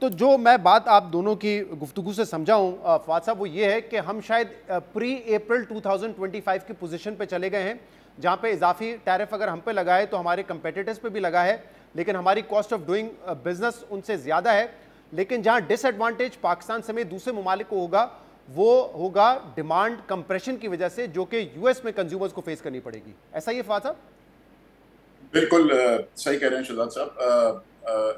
तो जो मैं बात आप दोनों की गुफ्तगू से समझा हूं फवाद साहब, वो ये है कि हम शायद प्री अप्रैल 2025 की पोजीशन पे चले गए हैं, जहां पे इजाफी टैरिफ अगर हम पे लगा है तो हमारे कंपेटिटर्स पे भी लगा है, लेकिन हमारी कॉस्ट ऑफ डूइंग बिजनेस उनसे ज़्यादा है। लेकिन जहां डिसएडवांटेज पाकिस्तान समेत दूसरे ममालिक को होगा वो होगा डिमांड कंप्रेशन की वजह से, जो कि यूएस में कंज्यूमर्स को फेस करनी पड़ेगी। ऐसा ही है फवाद साहब? बिल्कुल सही कह रहे हैं शहजाद साहब।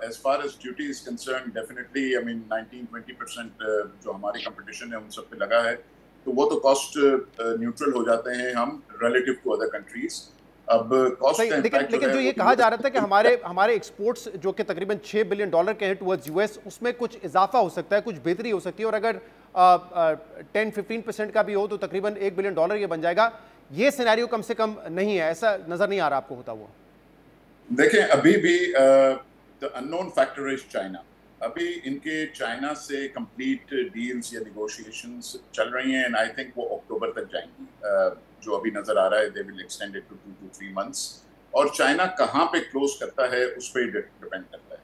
as far as duty is concerned, definitely, I mean 19-20% जो हमारी कंपटीशन है उन सब पे लगा है, तो वो तो कॉस्ट न्यूट्रल हो जाते हैं हम रिलेटिव टू अदर कंट्रीज। अब कॉस्ट का इम्पैक्ट लेकिन जो ये कहा जा रहा था कि हमारे एक्सपोर्ट्स जो कि तकरीबन $6 बिलियन के हैं टुवर्ड्स यूएस, उसमें कुछ इजाफा हो सकता है, कुछ बेहतरी हो सकती है, और अगर 10-15% का भी हो तो तकरीबन $1 बिलियन ये बन जाएगा। ये सिनेरियो कम से कम नहीं है, ऐसा नजर नहीं आ रहा आपको होता हुआ? देखें, अभी भी the unknown factor is China. अभी इनके चाइना से कंप्लीट डील्स या निगोशिएशंस चल रही हैं, एंड आई थिंक वो अक्टूबर तक जाएंगी। जो अभी नजर आ रहा है, they will extend it to 2 to 3 months। और चाइना कहाँ पे क्लोज करता है उस पर डिपेंड करता है।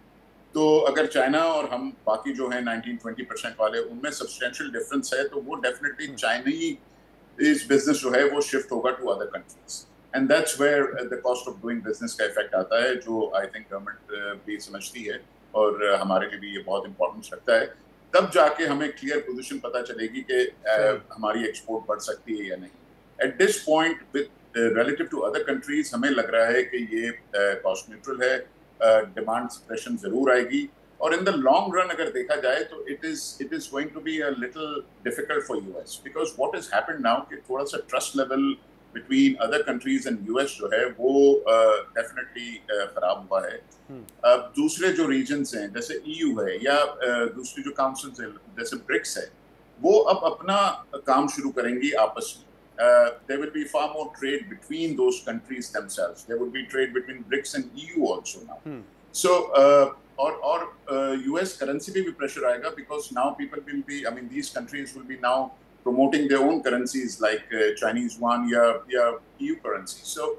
तो अगर चाइना और हम बाकी जो है 19-20% वाले, उनमें सब्सटेंशियल डिफरेंस है, तो वो डेफिनेटली चाइनी इस बिजनेस जो है वो शिफ्ट होगा to other countries, and that's where the cost of doing business का इफेक्ट आता है, जो आई थिंक गवर्नमेंट भी समझती है और हमारे लिए भी ये बहुत इंपॉर्टेंट लगता है। तब जाके हमें क्लियर पोजीशन पता चलेगी कि हमारी एक्सपोर्ट बढ़ सकती है या नहीं। At this point with relative to other countries हमें लग रहा है कि ये कॉस्ट न्यूट्रल है। डिमांड सप्रेशन जरूर आएगी, और इन द लॉन्ग रन अगर देखा जाए तो it is going to be a little difficult for US, because what is happened now कि थोड़ा सा trust level between other countries and US जो है वो डेफिनेटली खराब हुआ है। अब दूसरे जो रीजन्स हैं जैसे ईयू है या दूसरी जो काउंसिल्स हैं जैसे ब्रिक्स है, वो अब अपना काम शुरू करेंगी आपस में। There will be far more trade between those countries themselves. There will be trade between BRICS and EU also now. So और US currency पे भी pressure आएगा, because now people will be, I mean these countries will be now promoting their own currencies like Chinese yuan या EU currency. So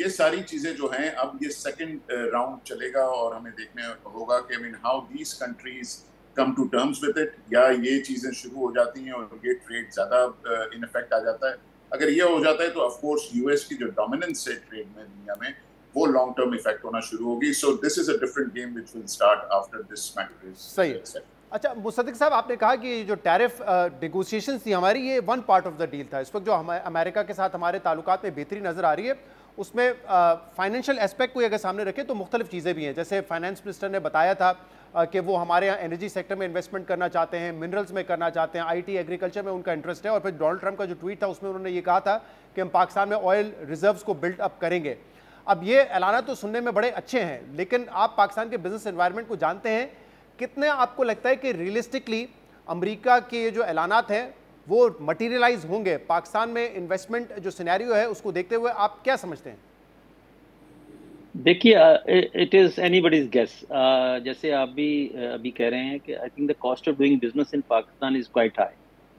ये सारी चीजें जो हैं, अब ये second round चलेगा और हमें देखने होगा कि I mean how these countries come to terms with it, या ये चीजें शुरू हो जाती हैं और ये ट्रेड ज्यादा इन इफेक्ट आ जाता है। अगर ये हो जाता है तो ऑफ कोर्स यूएस की जो डोमिनेंस है ट्रेड में दुनिया में, वो लॉन्ग टर्म इफेक्ट होना शुरू होगी। So this is a different game which will start after this matter. सही है। अच्छा मुसद्दिक साहब, आपने कहा कि जो टैरिफ नेगोशिएशंस थी हमारी, ये one part of the deal था। इस वक्त जो अमेरिका के साथ हमारे ताल्लुकात में बेहतरी नजर आ रही है, उसमें फाइनेंशियल एस्पेक्ट को अगर सामने रखें तो मुख्तलिफ चीज़ें भी हैं। जैसे फाइनेंस मिनिस्टर ने बताया था कि वो हमारे यहाँ एनर्जी सेक्टर में इन्वेस्टमेंट करना चाहते हैं, मिनरल्स में करना चाहते हैं, आईटी एग्रीकल्चर में उनका इंटरेस्ट है। और फिर डोनाल्ड ट्रंप का जो ट्वीट था उसमें उन्होंने ये कहा था कि हम पाकिस्तान में ऑयल रिजर्व्स को बिल्ड अप करेंगे। अब ये ऐलाना तो सुनने में बड़े अच्छे हैं, लेकिन आप पाकिस्तान के बिजनेस एनवायरनमेंट को जानते हैं, कितने आपको लगता है कि रियलिस्टिकली अमेरिका के जो ऐलानात हैं वो मटीरियलाइज होंगे? पाकिस्तान में इन्वेस्टमेंट जो सिनेरियो है उसको देखते हुए आप क्या समझते हैं? देखिए, इट इज एनीबडीज गेस। जैसे आप भी अभी कह रहे हैं कि I think the cost of doing business in Pakistan is quite high.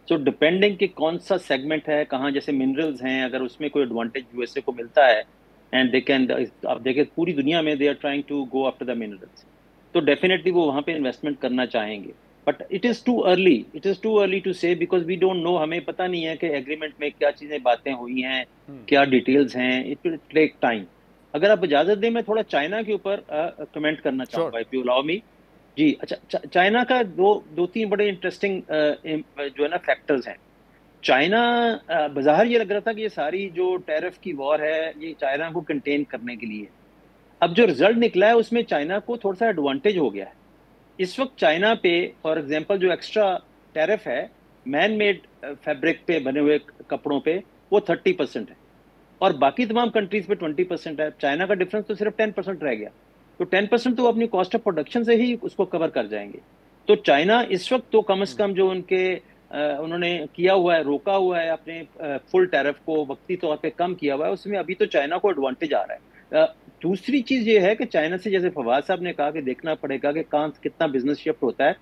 So depending कि कौन सा सेगमेंट है, कहाँ, जैसे मिनरल्स हैं, अगर उसमें कोई एडवांटेज यूएसए को मिलता है एंड दे कैन, आप देखें पूरी दुनिया में they are trying to go after the minerals, तो डेफिनेटली वो वहाँ पे इन्वेस्टमेंट करना चाहेंगे। But it is too early to say, because we don't know, हमें पता नहीं है कि एग्रीमेंट में क्या चीज़ें बातें हुई हैं, क्या डिटेल्स हैं। It will take time. अगर आप इजाजत दें, मैं थोड़ा चाइना के ऊपर कमेंट करना चाहूँगा, इफ यू अलाउ मी। जी अच्छा, चाइना का दो तीन बड़े इंटरेस्टिंग जो है ना फैक्टर्स हैं। चाइना बाज़ाहिर ये लग रहा था कि ये सारी जो टैरिफ की वॉर है ये चाइना को कंटेन करने के लिए। अब जो रिजल्ट निकला है उसमें चाइना को थोड़ा सा एडवांटेज हो गया है। इस वक्त चाइना पे फॉर एग्जांपल जो एक्स्ट्रा टैरिफ है मैन मेड फैब्रिक पे बने हुए कपड़ों पे, वो 30% है और बाकी तमाम कंट्रीज पे 20% है। चाइना का डिफरेंस तो सिर्फ 10% रह गया, तो 10% तो अपनी कॉस्ट ऑफ प्रोडक्शन से ही उसको कवर कर जाएंगे। तो चाइना इस वक्त तो कम से कम जो उनके उन्होंने किया हुआ है, रोका हुआ है अपने फुल टैरिफ को, वक्ती तौर पे कम किया हुआ है, उसमें अभी तो चाइना को एडवांटेज आ रहा है। दूसरी चीज ये है कि चाइना से, जैसे फवाद साहब ने कहा, कि देखना पड़ेगा कि कहाँ कितना बिजनेस शिफ्ट होता है।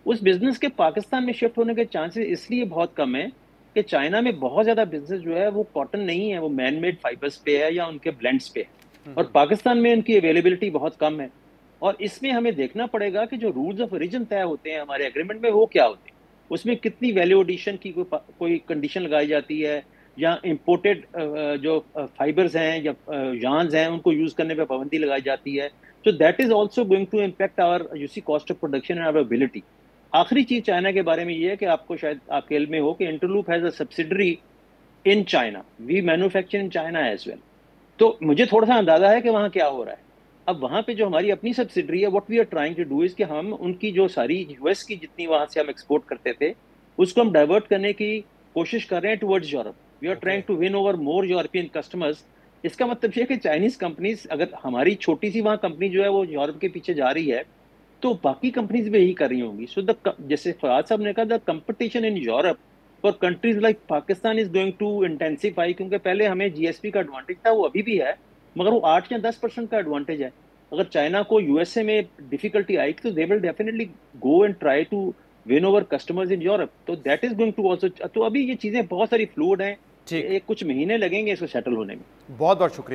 उस बिजनेस के पाकिस्तान में शिफ्ट होने के चांसेस इसलिए बहुत कम है कि चाइना में बहुत ज्यादा बिजनेस जो है वो कॉटन नहीं है, वो मैन मेड फाइबर्स पे है या उनके ब्लेंड्स पे है, और पाकिस्तान में उनकी अवेलेबिलिटी बहुत कम है। और इसमें हमें देखना पड़ेगा कि जो रूल्स ऑफ ओरिजिन तय होते हैं हमारे एग्रीमेंट में वो क्या होते हैं, उसमें कितनी वैल्यू एडिशन की कोई कंडीशन लगाई जाती है, या इंपोर्टेड जो फाइबर्स हैं या यार्न्स हैं उनको यूज करने पे पाबंदी लगाई जाती है। तो that is also going to impact our cost of production and our ability. आखिरी चीज चाइना के बारे में ये है कि आपको शायद आपके इल्म में हो कि Interloop has a subsidiary in China, we manufacture in China as well. तो मुझे थोड़ा सा अंदाजा है कि वहाँ क्या हो रहा है। अब वहाँ पे जो हमारी अपनी सब्सिडरी है, what we are trying to do is कि हम उनकी जो सारी यूएस की जितनी वहाँ से हम एक्सपोर्ट करते थे उसको हम डाइवर्ट करने की कोशिश कर रहे हैं towards Europe. We are trying to win over more European customers. इसका मतलब ये है कि चाइनीज कंपनीज, अगर हमारी छोटी सी वहाँ कंपनी जो है वो यूरोप के पीछे जा रही है तो बाकी कंपनीज भी यही कर रही होंगी। सो द जैसे फवाद साहब ने कहा, the competition in Europe for countries like Pakistan is going to intensify, क्योंकि पहले हमें जीएसपी का एडवांटेज था, वो अभी भी है, मगर वो 8 या 10% का एडवांटेज है। अगर चाइना को यूएसए में डिफिकल्टी आएगी तो they will definitely go and try to win over customers in Europe. तो that is going to also. तो अभी ये चीजें बहुत सारी फ्लूइड हैं, ठीक, कुछ महीने लगेंगे इसको सेटल होने में। बहुत बहुत शुक्रिया।